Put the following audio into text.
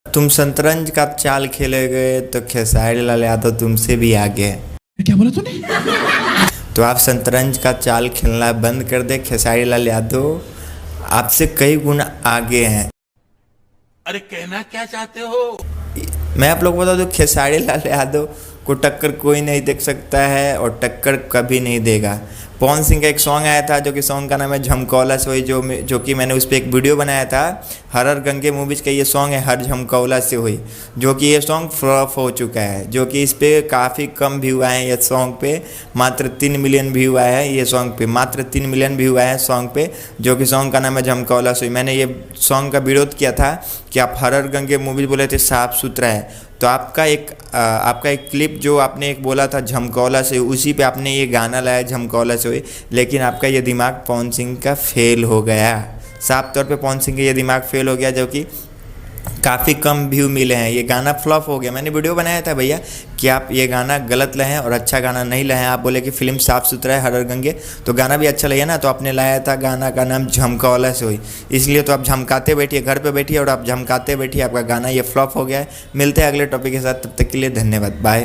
तुम शतरंज का चाल खेलोगे तो खेसारी लाल यादव तुमसे भी आगे है। क्या बोला तूने? तो आप शतरंज का चाल खेलना बंद कर दे, खेसारी लाल यादव आपसे कई गुना आगे हैं। अरे कहना क्या चाहते हो? मैं आप लोग को बता दूं, खेसारी लाल यादव को टक्कर कोई नहीं देख सकता है और टक्कर कभी नहीं देगा। पवन सिंह का एक सॉन्ग आया था जो कि सॉन्ग का नाम है झमकौला से हुई, जो कि मैंने उस पर एक वीडियो बनाया था। हर हर गंगे मूवीज़ का ये सॉन्ग है, हर झमकौला से हुई, जो कि ये सॉन्ग फ्लॉप हो चुका है, जो कि इस पर काफ़ी कम व्यू आए हैं। ये सॉन्ग पे मात्र 3 मिलियन व्यू आया है। ये सॉन्ग पे मात्र 3 मिलियन व्यू आए हैं सॉन्ग पे, जो कि सॉन्ग का नाम है झमकौला से हुई। मैंने ये सॉन्ग का विरोध किया था कि आप हर हर गंगे मूवीज़ बोले थे साफ़ सुथरा है, तो आपका एक क्लिप जो आपने एक बोला था झमकौला से, उसी पे आपने ये गाना लाया झमकौला से हुई, लेकिन आपका ये दिमाग पवन सिंह का फेल हो गया। साफ तौर पे पवन सिंह का ये दिमाग फेल हो गया, जो कि काफ़ी कम व्यू मिले हैं। ये गाना फ्लॉप हो गया। मैंने वीडियो बनाया था भैया कि आप ये गाना गलत लाए हैं और अच्छा गाना नहीं लाए हैं। आप बोले कि फिल्म साफ़ सुथरा है हर हर गंगे, तो गाना भी अच्छा लगे ना, तो आपने लाया था गाना का नाम झमकौला से हुई। इसलिए तो आप झमकाते बैठिए, घर पे बैठिए और आप झमकाते बैठिए, आपका गाना ये फ्लॉप हो गया है। मिलते हैं अगले टॉपिक के साथ, तब तक के लिए धन्यवाद, बाय।